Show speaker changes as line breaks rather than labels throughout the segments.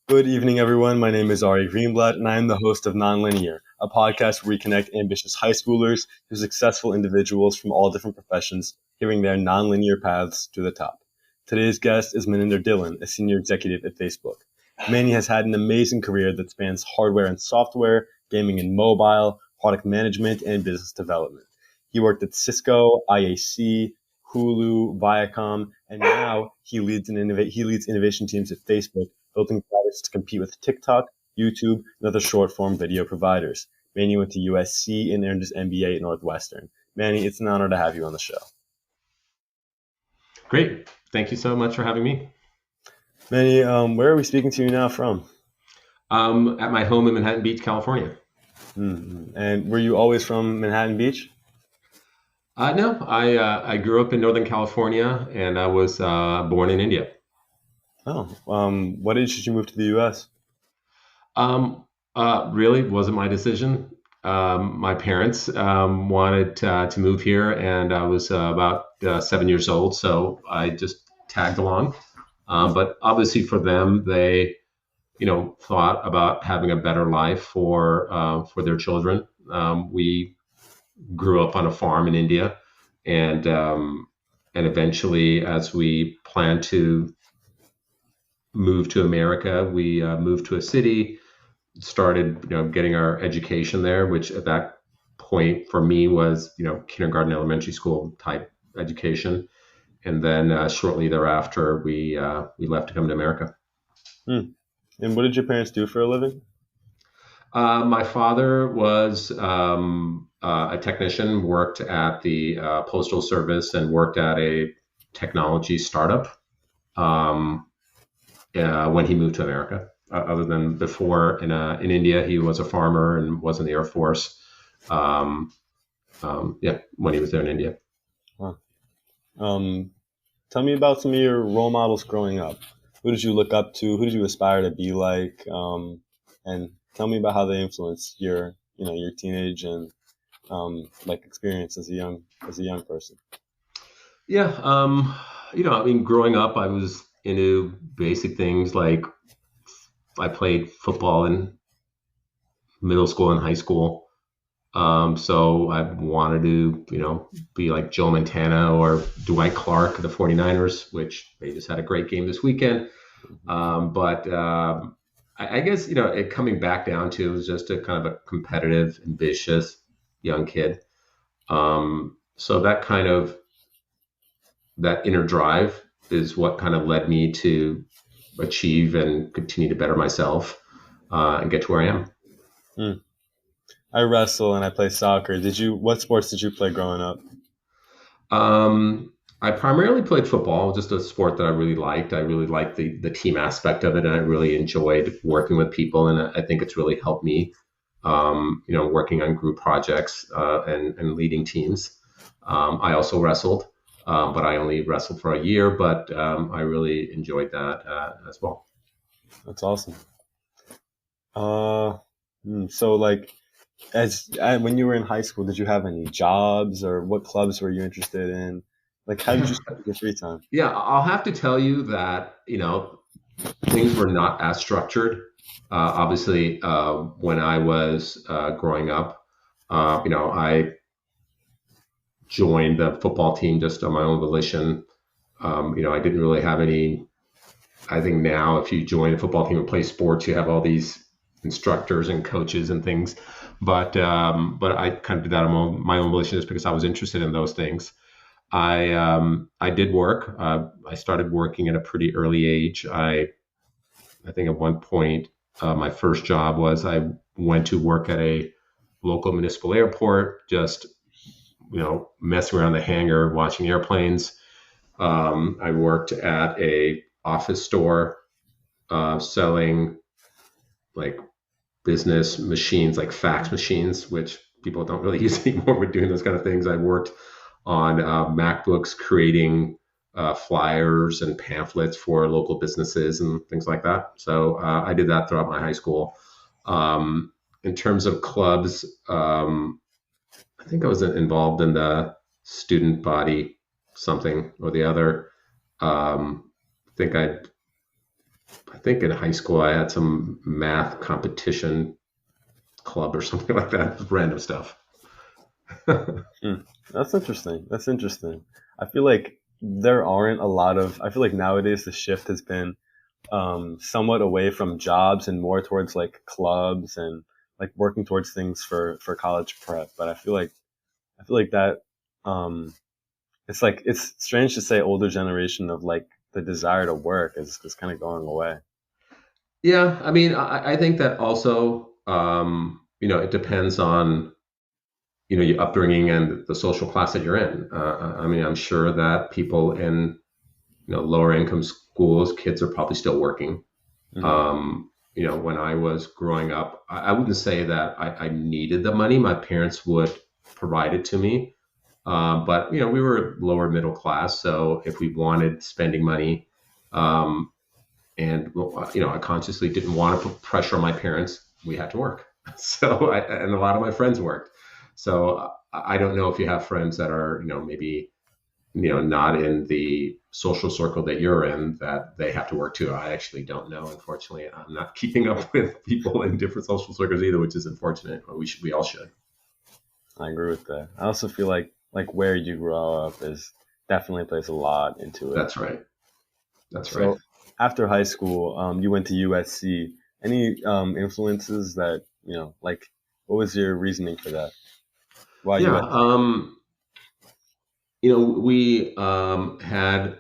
Good evening, everyone. My name is Ari Greenblatt, and I am the host of Nonlinear, a podcast where we connect ambitious high schoolers to successful individuals from all different professions, hearing their nonlinear paths to the top. Today's guest is Maninder Dhillon, a senior executive at Facebook. Manny has had an amazing career that spans hardware and software, gaming and mobile, product management, and business development. He worked at Cisco, IAC, Hulu, Viacom, and now he leads innovation teams at Facebook, building products to compete with TikTok, YouTube, and other short-form video providers. Manny went to USC and earned his MBA at Northwestern. Manny, it's an honor to have you on the show.
Great. Thank you so much for having me.
Manny, where are we speaking to you now from?
At my home in Manhattan Beach, California.
Mm-hmm. And were you always from Manhattan Beach?
No, I grew up in Northern California, and I was born in India.
Oh, what age did you move to the U.S.?
Really wasn't my decision. My parents wanted to move here, and I was about 7 years old, so I just tagged along. But obviously, for them, they, thought about having a better life for their children. We grew up on a farm in India, and eventually, as we planned to move to America, we moved to a city, started getting our education there, which at that point for me was kindergarten, elementary school type education, and then shortly thereafter we left to come to America.
And what did your parents do for a living?
My father was a technician, worked at the Postal Service, and worked at a technology startup when he moved to America. Other than before in India, he was a farmer and was in the Air Force. When he was there in India.
Huh. Tell me about some of your role models growing up. Who did you look up to? Who did you aspire to be like? And tell me about how they influenced your teenage and experience as a young person.
Yeah, growing up, I was into basic things like I played football in middle school and high school. So I wanted to, be like Joe Montana or Dwight Clark of the 49ers, which they just had a great game this weekend. But I guess, it coming back down to was just a kind of a competitive, ambitious young kid. So that inner drive is what kind of led me to achieve and continue to better myself and get to where I am.
I wrestle and I play soccer. What sports did you play growing up?
I primarily played football, just a sport that I really liked. I really liked the team aspect of it, and I really enjoyed working with people. And I think it's really helped me, working on group projects and leading teams. I also wrestled, but I only wrestled for a year, but I really enjoyed that as well.
That's awesome. When you were in high school, did you have any jobs or what clubs were you interested in? How did you spend your free time?
Yeah, I'll have to tell you that, things were not as structured. Obviously, when I was growing up, I joined the football team just on my own volition. I didn't really have any. I think now if you join a football team and play sports, you have all these instructors and coaches and things. But I kind of did that on my own volition just because I was interested in those things. I did work. I started working at a pretty early age. I think at one point, my first job was I went to work at a local municipal airport, just, messing around the hangar, watching airplanes. I worked at a office store, selling business machines, like fax machines, which people don't really use anymore. We're doing those kind of things. I worked on MacBooks, creating flyers and pamphlets for local businesses and things like that. So I did that throughout my high school. In terms of clubs, I think I was involved in the student body, something or the other. I think I I think in high school I had some math competition club or something like that, random stuff.
Hmm. That's interesting. That's interesting. I feel like there aren't a lot of. I feel like nowadays the shift has been somewhat away from jobs and more towards like clubs and like working towards things for college prep. But I feel like that it's like it's strange to say older generation of like the desire to work is kind of going away.
Yeah, I mean, I think that also, it depends on, your upbringing and the social class that you're in. I mean, I'm sure that people in, lower income schools, kids are probably still working.
Hmm.
When I was growing up, I wouldn't say that I needed the money. My parents would provide it to me. But, we were lower middle class. So if we wanted spending money, um, and well, I consciously didn't want to put pressure on my parents. We had to work, and a lot of my friends worked. So I don't know if you have friends that are maybe not in the social circle that you're in that they have to work too. I actually don't know. Unfortunately, I'm not keeping up with people in different social circles either, which is unfortunate. But we all should.
I agree with that. I also feel like where you grow up is definitely plays a lot into it.
That's right. That's right.
So after high school, you went to USC. Any influences that like what was your reasoning for that? Why
Yeah.
USC?
We had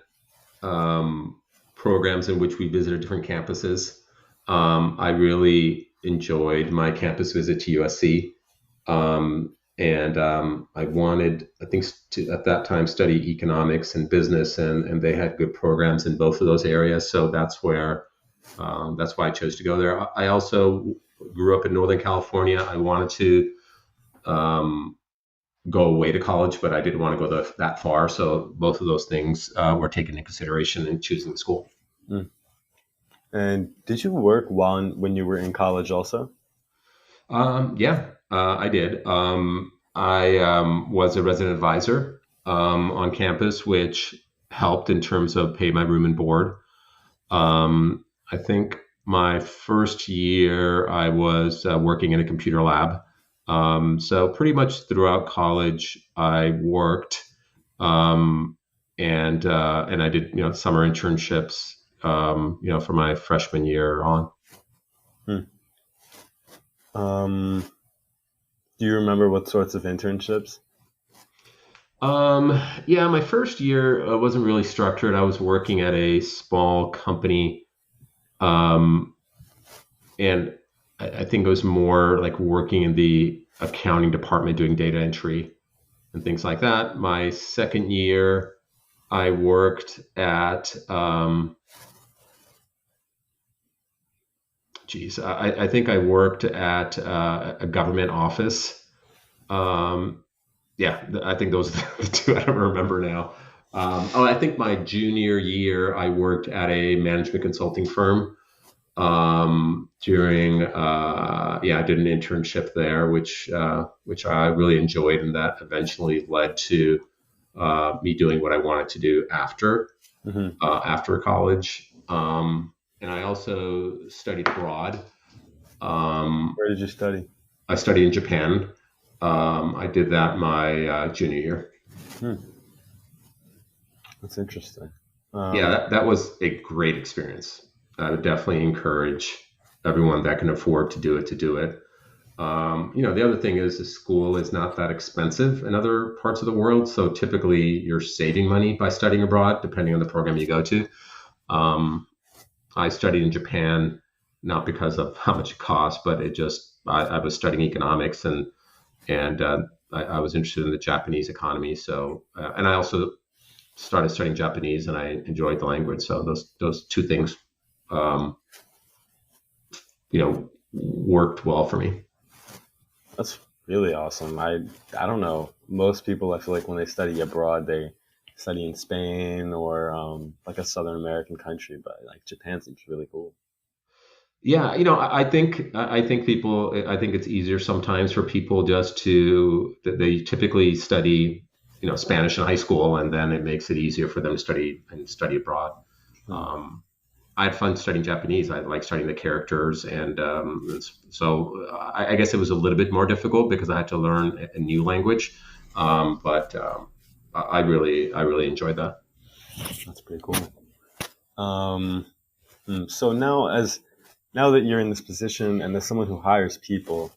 programs in which we visited different campuses. I really enjoyed my campus visit to USC. And I wanted, I think, to at that time study economics and business, and they had good programs in both of those areas. So that's why I chose to go there. I also grew up in Northern California. I wanted to um, go away to college, but I didn't want to go that far. So both of those things were taken into consideration in choosing the school.
Mm. And did you work when you were in college also?
Yeah, I did. I was a resident advisor on campus, which helped in terms of pay my room and board. I think my first year I was working in a computer lab. So pretty much throughout college, I worked, um, and I did summer internships, for my freshman year on.
Hmm. Um, do you remember what sorts of internships?
Yeah, my first year wasn't really structured. I was working at a small company, um, and I think it was more like working in the accounting department doing data entry and things like that. My second year, I worked at, I think I worked at a government office. Um, yeah, I think those are the two I don't remember now. I think my junior year, I worked at a management consulting firm I did an internship there, which I really enjoyed, and that eventually led to me doing what I wanted to do
Hmm.
after college. And I also studied abroad. Um,
Where did you study?
I studied in Japan. I did that my junior year.
Hmm. That's interesting.
Yeah,
Um,
that was a great experience. I would definitely encourage everyone that can afford to do it to do it. The other thing is the school is not that expensive in other parts of the world. So typically you're saving money by studying abroad, depending on the program you go to. Um, I studied in Japan, not because of how much it cost, but I was studying economics and I was interested in the Japanese economy. So, and I also started studying Japanese and I enjoyed the language. So those two things, um, worked well for me.
that's really awesome. I don't know. Most people, I feel like when they study abroad, they study in Spain or like a Southern American country, but like Japan seems really cool.
Yeah, I think it's easier sometimes for people just to that they typically study Spanish in high school, and then it makes it easier for them to study abroad.
Hmm.
Um, I had fun studying Japanese. I like studying the characters, and so I guess it was a little bit more difficult because I had to learn a new language. But I really enjoyed that.
That's pretty cool. Um, so now that you're in this position and as someone who hires people,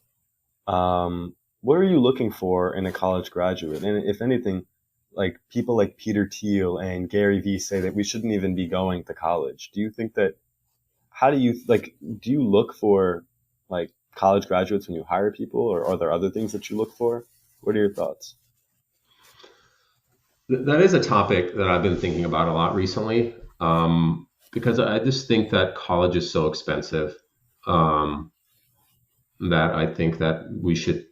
what are you looking for in a college graduate? And if anything, like people like Peter Thiel and Gary Vee say that we shouldn't even be going to college. Do you think that, how do you like, do you look for like college graduates when you hire people, or are there other things that you look for? What are your thoughts?
That is a topic that I've been thinking about a lot recently, because I just think that college is so expensive, um, that I think that we should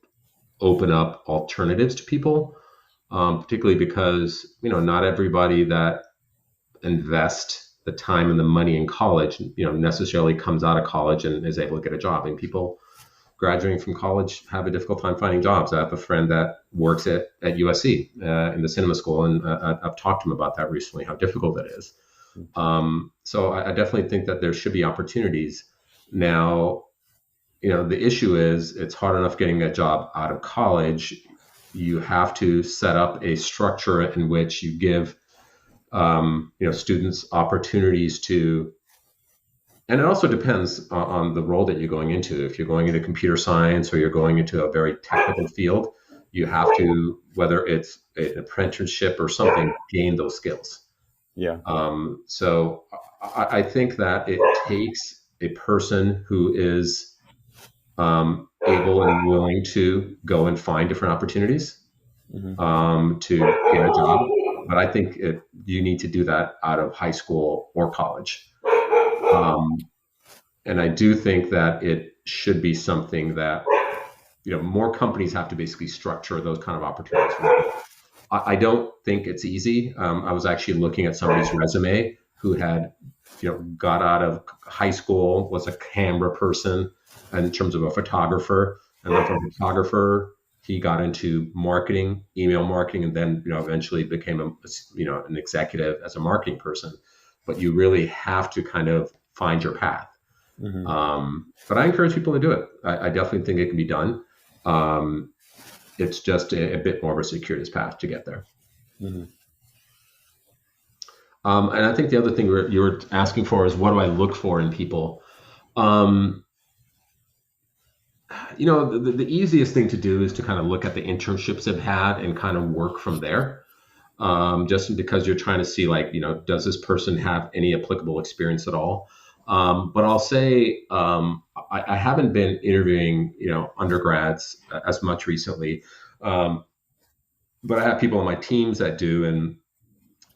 open up alternatives to people, particularly because not everybody that invest the time and the money in college, necessarily comes out of college and is able to get a job. And people graduating from college have a difficult time finding jobs. I have a friend that works at USC in the cinema school, and I've talked to him about that recently, how difficult it is. So I definitely think that there should be opportunities. Now, the issue is it's hard enough getting a job out of college. You have to set up a structure in which you give students opportunities to, and it also depends on the role that you're going into. If you're going into computer science or you're going into a very technical field, you have to, whether it's an apprenticeship or something, gain those skills.
Yeah.
So I think that it takes a person who is able and willing to go and find different opportunities, to get a job. But I think you need to do that out of high school or college. And I do think that it should be something that, more companies have to basically structure those kind of opportunities. I don't think it's easy. I was actually looking at somebody's resume who had, got out of high school, was a camera person in terms of a photographer. And then from a photographer, he got into marketing, email marketing, and then, eventually became an executive as a marketing person. But you really have to kind of find your path. But I encourage people to do it. I definitely think it can be done. It's just a bit more of a circuitous path to get there. And I think the other thing you were asking for is, what do I look for in people? The easiest thing to do is to kind of look at the internships they've had and kind of work from there. Just because you're trying to see, like, does this person have any applicable experience at all? But I'll say I haven't been interviewing, undergrads as much recently, but I have people on my teams that do, and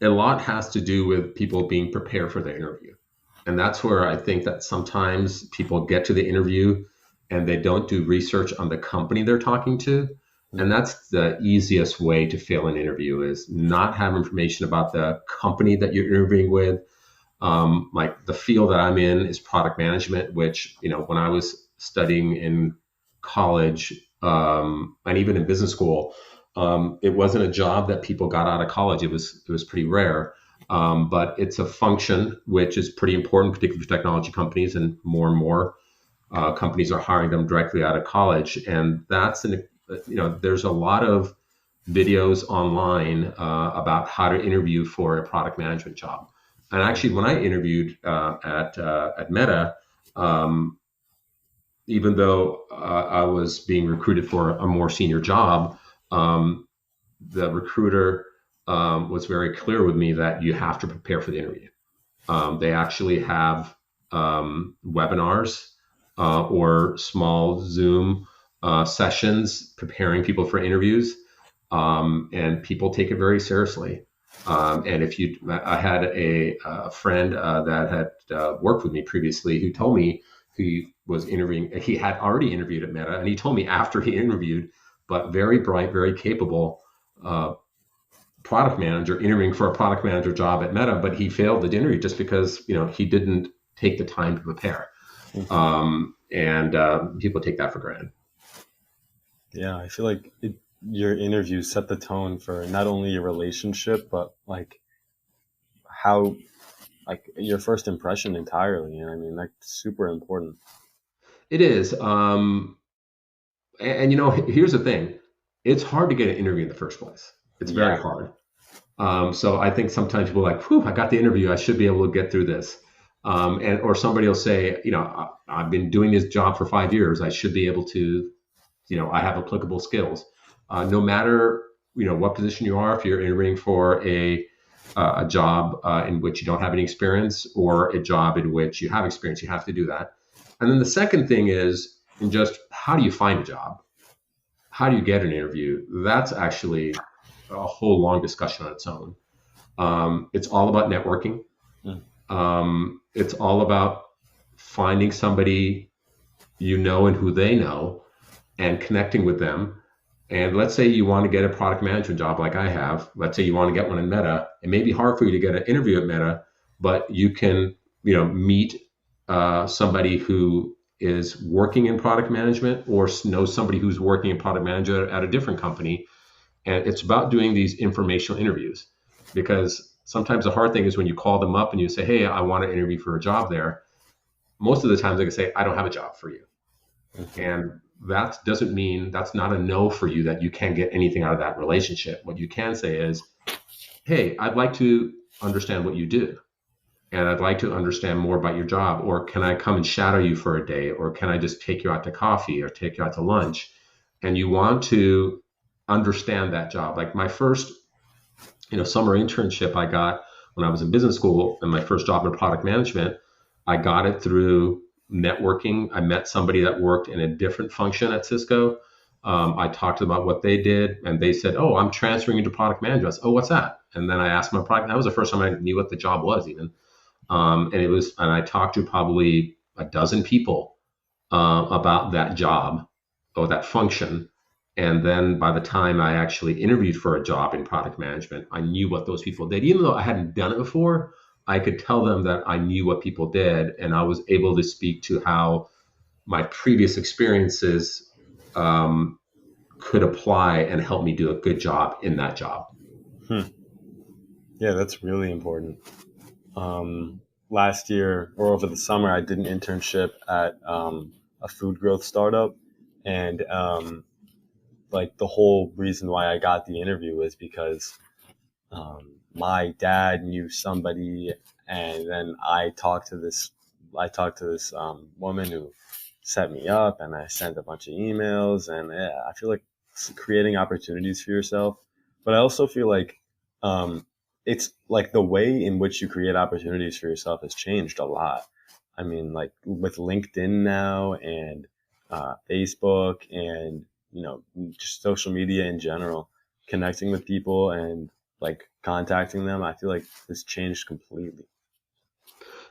a lot has to do with people being prepared for the interview. And that's where I think that sometimes people get to the interview and they don't do research on the company they're talking to. And that's the easiest way to fail an interview, is not have information about the company that you're interviewing with. Like the field that I'm in is product management, which, when I was studying in college, and even in business school, it wasn't a job that people got out of college. It was pretty rare. But it's a function which is pretty important, particularly for technology companies, and more companies are hiring them directly out of college. And there's a lot of videos online about how to interview for a product management job. And actually, when I interviewed at Meta, even though I was being recruited for a more senior job, the recruiter was very clear with me that you have to prepare for the interview. They actually have webinars or small Zoom sessions preparing people for interviews, and people take it very seriously. And I had a friend that had worked with me previously, who told me he was interviewing. He had already interviewed at Meta, and he told me after he interviewed, but very bright, very capable product manager interviewing for a product manager job at Meta, but he failed the interview just because he didn't take the time to prepare. And people take that for granted.
Yeah, I feel like your interviews set the tone for not only your relationship, but like how like your first impression entirely. And I mean, that's super important.
It is. And here's the thing. It's hard to get an interview in the first place. It's very
Yeah.
hard. So I think sometimes people are like, whew, I got the interview. I should be able to get through this. Or somebody will say, I've been doing this job for 5 years. I should be able to, I have applicable skills. No matter, what position you are, if you're interviewing for a job in which you don't have any experience or a job in which you have experience, you have to do that. And then the second thing is in just how do you find a job? How do you get an interview? That's actually a whole long discussion on its own. It's all about networking. It's all about finding somebody and who they know and connecting with them. And let's say you want to get a product management job like I have. Let's say you want to get one in Meta. It may be hard for you to get an interview at Meta, but you can, meet somebody who is working in product management or knows somebody who's working in product management at a different company. And it's about doing these informational interviews, because sometimes the hard thing is when you call them up and you say, hey, I want to interview for a job there. Most of the times they can say, I don't have a job for you. And that doesn't mean that's not a no for you, that you can't get anything out of that relationship. What you can say is, hey, I'd like to understand what you do. And I'd like to understand more about your job. Or can I come and shadow you for a day? Or can I just take you out to coffee or take you out to lunch? And you want to understand that job. Like my first, summer internship I got when I was in business school, and my first job in product management, I got it through networking. I met somebody that worked in a different function at Cisco. I talked to them about what they did, and they said, oh, I'm transferring into product management. I said, oh, what's that? And then I asked my product. That was the first time I knew what the job was even. And I talked to probably a dozen people about that job or that function. And then by the time I actually interviewed for a job in product management, I knew what those people did. Even though I hadn't done it before, I could tell them that I knew what people did, and I was able to speak to how my previous experiences could apply and help me do a good job in that job.
Yeah, that's really important. Last year or over the summer, I did an internship at a food growth startup, and like the whole reason why I got the interview was because my dad knew somebody, and then I talked to this woman who set me up, and I sent a bunch of emails, and yeah, I feel like creating opportunities for yourself, but I also feel like it's like the way in which you create opportunities for yourself has changed a lot. I mean, like with LinkedIn now and Facebook and just social media in general, connecting with people and like contacting them, I feel like this changed completely.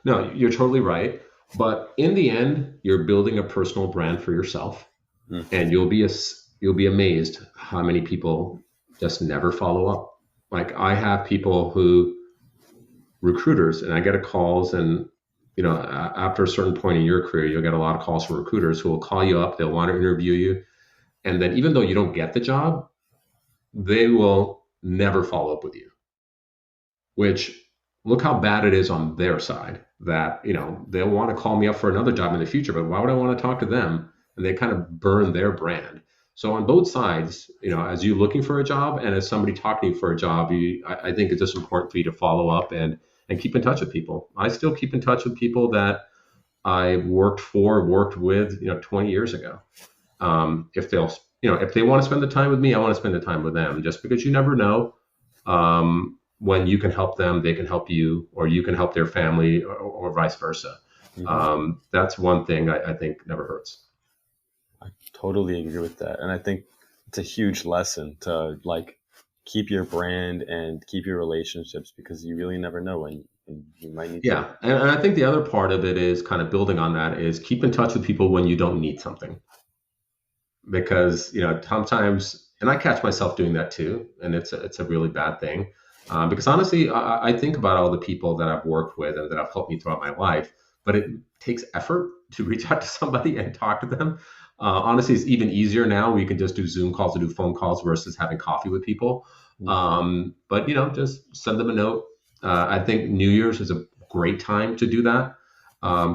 No, you're totally right. But in the end, you're building a personal brand for yourself, and you'll be amazed how many people just never follow up. Like I have people who recruiters, and I get a calls, and after a certain point in your career, you'll get a lot of calls from recruiters who will call you up. They'll want to interview you, and then even though you don't get the job, they will never follow up with you. Which, look how bad it is on their side that they'll want to call me up for another job in the future, but why would I want to talk to them? And they kind of burn their brand. So on both sides, as you looking for a job and as somebody talking to you for a job, I think it's just important for you to follow up and keep in touch with people. I still keep in touch with people that I worked with, 20 years ago. If if they want to spend the time with me, I want to spend the time with them, just because you never know. When you can help them, they can help you, or you can help their family, or vice versa. That's one thing I think never hurts.
I totally agree with that. And I think it's a huge lesson to like keep your brand and keep your relationships, because you really never know when you might need
Yeah. And I think the other part of it is kind of building on that is keep in touch with people when you don't need something. Because, sometimes, and I catch myself doing that too, and it's a really bad thing. Because honestly, I think about all the people that I've worked with and that have helped me throughout my life, but it takes effort to reach out to somebody and talk to them. Honestly, it's even easier now. We can just do Zoom calls or do phone calls versus having coffee with people. But just send them a note. I think New Year's is a great time to do that.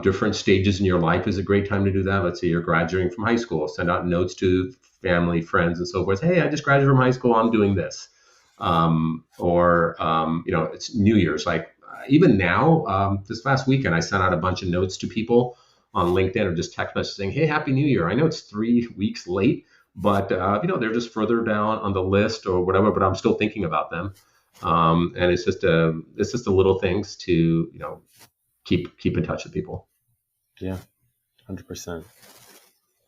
Different stages in your life is a great time to do that. Let's say you're graduating from high school, send out notes to family, friends, and so forth. Hey, I just graduated from high school. I'm doing this. It's New Year's. Like even now, this last weekend, I sent out a bunch of notes to people on LinkedIn or just text message saying, "Hey, Happy New Year." I know it's 3 weeks late, but they're just further down on the list or whatever. But I'm still thinking about them, and it's just the little things to keep in touch with people.
Yeah, 100%.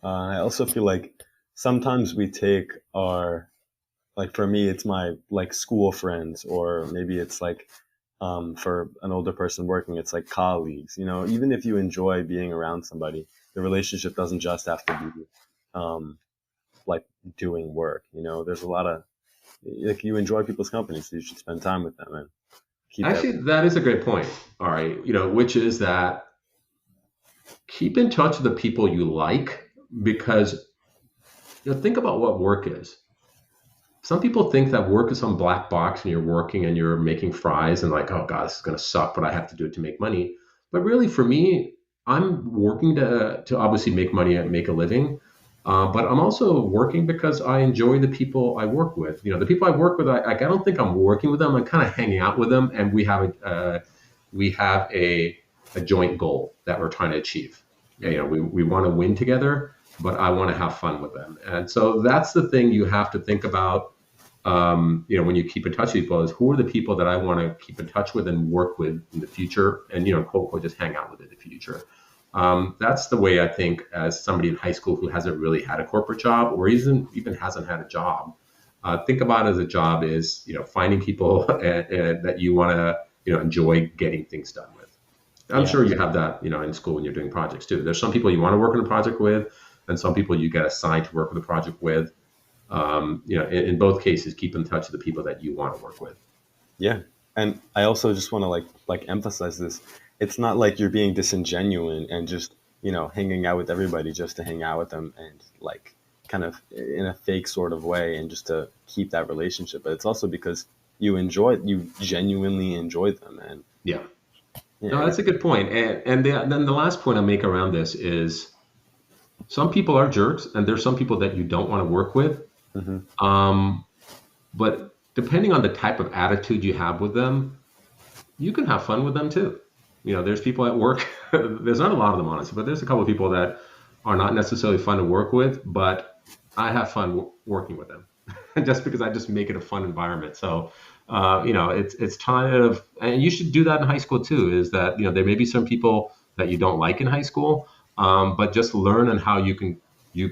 I also feel like sometimes we take our, like for me, it's my like school friends, or maybe it's like for an older person working, it's like colleagues. Even if you enjoy being around somebody, the relationship doesn't just have to be like doing work. There's a lot of like you enjoy people's company, so you should spend time with them and keep
Actually, that is a great point. All right, which is that keep in touch with the people you like, because think about what work is. Some people think that work is some black box and you're working and you're making fries and like, oh God, this is going to suck, but I have to do it to make money. But really, for me, I'm working to obviously make money and make a living. But I'm also working because I enjoy the people I work with. The people I work with, I don't think I'm working with them. I'm kind of hanging out with them, and we have a joint goal that we're trying to achieve. We want to win together, but I want to have fun with them. And so that's the thing you have to think about, when you keep in touch with people, is who are the people that I want to keep in touch with and work with in the future, and, quote, unquote, just hang out with in the future. That's the way I think, as somebody in high school who hasn't really had a corporate job or even hasn't had a job, think about it as a job is, finding people that you want to, enjoy getting things done with. I'm sure you have that, in school when you're doing projects too. There's some people you want to work on a project with, and some people you get assigned to work with a project with. In both cases, keep in touch with the people that you want to work with.
Yeah. And I also just want to like emphasize this. It's not like you're being disingenuous and just, hanging out with everybody just to hang out with them and like kind of in a fake sort of way and just to keep that relationship. But it's also because you genuinely enjoy them. And
yeah. No, that's a good point. And then the last point I make around this is some people are jerks and there's some people that you don't want to work with. Mm-hmm. But depending on the type of attitude you have with them, you can have fun with them too. There's people at work, there's not a lot of them, honestly, but there's a couple of people that are not necessarily fun to work with, but I have fun working with them just because I just make it a fun environment. So, it's kind of, and you should do that in high school too, is that, there may be some people that you don't like in high school, but just learn on how you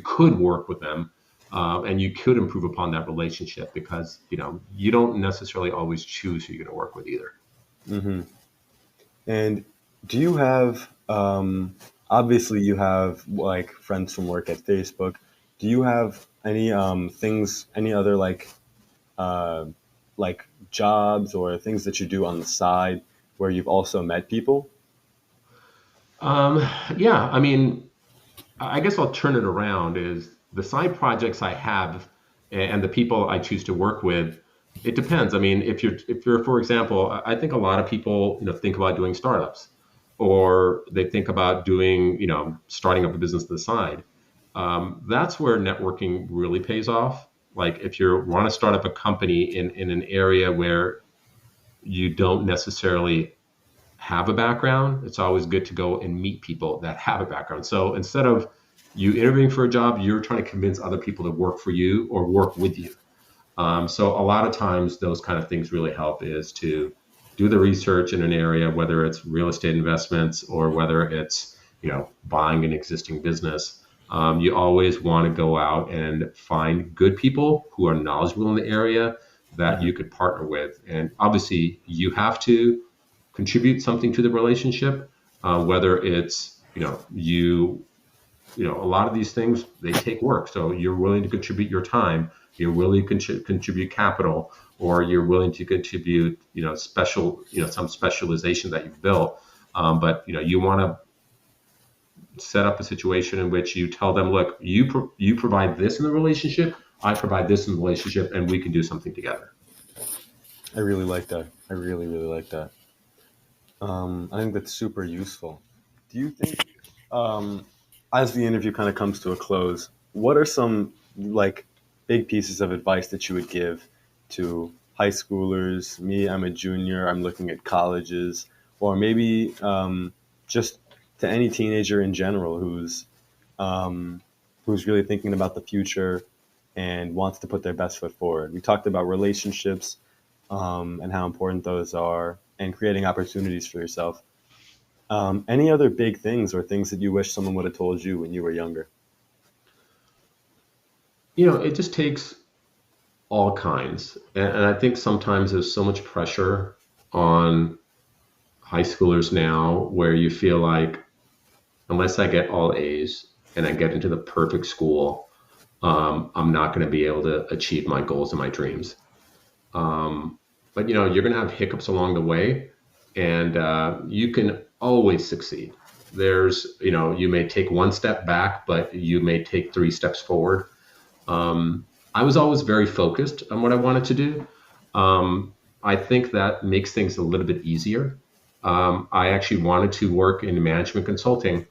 could work with them. And you could improve upon that relationship because, you don't necessarily always choose who you're going to work with either.
Mm-hmm. And do you have, obviously you have like friends from work at Facebook. Do you have any any other like jobs or things that you do on the side where you've also met people?
Yeah, I mean, I guess I'll turn it around is the side projects I have and the people I choose to work with. It depends. I mean, if you're, for example, I think a lot of people, think about doing startups or they think about doing, starting up a business to the side. That's where networking really pays off. Like if you want to start up a company in an area where you don't necessarily have a background, it's always good to go and meet people that have a background. So instead of you interviewing for a job, you're trying to convince other people to work for you or work with you. So a lot of times those kind of things really help is to do the research in an area, whether it's real estate investments or whether it's, buying an existing business. You always want to go out and find good people who are knowledgeable in the area that you could partner with. And obviously you have to contribute something to the relationship, whether it's, a lot of these things, they take work. So you're willing to contribute your time, you're willing to contribute capital, or you're willing to contribute, some specialization that you've built. But, you want to set up a situation in which you tell them, look, you provide this in the relationship, I provide this in the relationship, and we can do something together.
I really like that. I really, really like that. I think that's super useful. Do you think, um, as the interview kind of comes to a close, what are some like big pieces of advice that you would give to high schoolers? Me, I'm a junior. I'm looking at colleges, or maybe just to any teenager in general um, who's really thinking about the future and wants to put their best foot forward. We talked about relationships and how important those are, and creating opportunities for yourself. Any other big things or things that you wish someone would have told you when you were younger?
It just takes all kinds. And I think sometimes there's so much pressure on high schoolers now where you feel like unless I get all A's and I get into the perfect school, I'm not going to be able to achieve my goals and my dreams. But you're going to have hiccups along the way, and you can always succeed. You may take one step back, but you may take three steps forward. I was always very focused on what I wanted to do. I think that makes things a little bit easier. I actually wanted to work in management consulting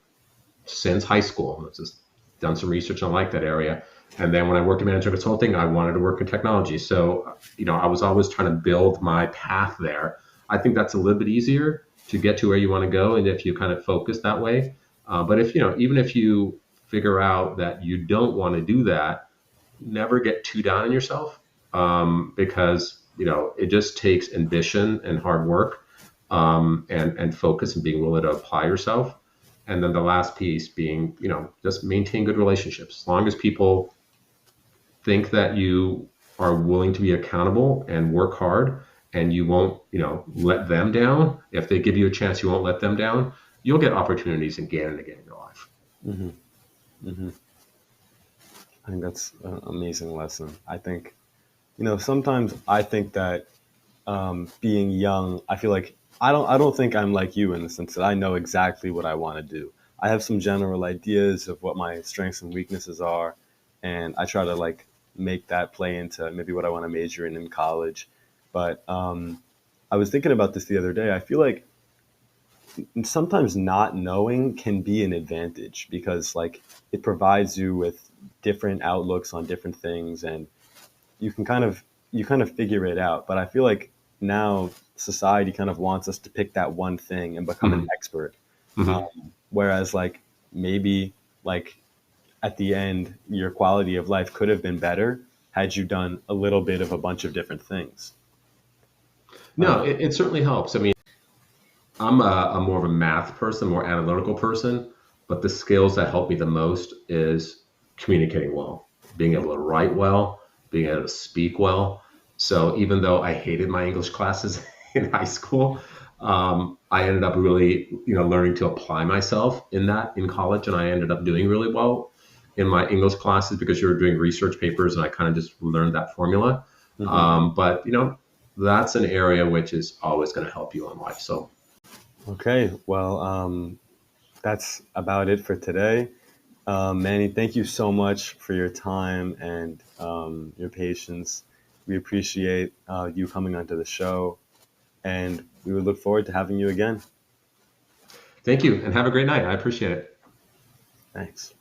since high school. I've just done some research and I like that area. And then when I worked in management consulting, I wanted to work in technology. So, I was always trying to build my path there. I think that's a little bit easier to get to where you want to go. And if you kind of focus that way, but if, even if you figure out that you don't want to do that, never get too down on yourself, because, it just takes ambition and hard work, and focus and being willing to apply yourself. And then the last piece being, just maintain good relationships. As long as people think that you are willing to be accountable and work hard and you won't, let them down. If they give you a chance, you won't let them down. You'll get opportunities again and again in your life.
Hmm. Hmm. I think that's an amazing lesson. I think, sometimes I think that being young, I feel like I don't think I'm like you in the sense that I know exactly what I want to do. I have some general ideas of what my strengths and weaknesses are, and I try to like make that play into maybe what I want to major in college. But I was thinking about this the other day. I feel like sometimes not knowing can be an advantage because like it provides you with different outlooks on different things, and you can kind of figure it out. But I feel like now society kind of wants us to pick that one thing and become an
Mm-hmm.
expert.
Mm-hmm.
Whereas like maybe like at the end your quality of life could have been better had you done a little bit of a bunch of different things.
No, it certainly helps. I mean, I'm more of a math person, more analytical person, but the skills that help me the most is communicating well, being able to write well, being able to speak well. So even though I hated my English classes in high school, I ended up really, learning to apply myself in that in college, and I ended up doing really well in my English classes because you were doing research papers, and I kind of just learned that formula.
Hmm.
But that's an area which is always going to help you in life. So
Okay, well, that's about it for today. Manny, thank you so much for your time and your patience. We appreciate you coming onto the show, and we would look forward to having you again.
thank you and have a great night. I appreciate it.
Thanks.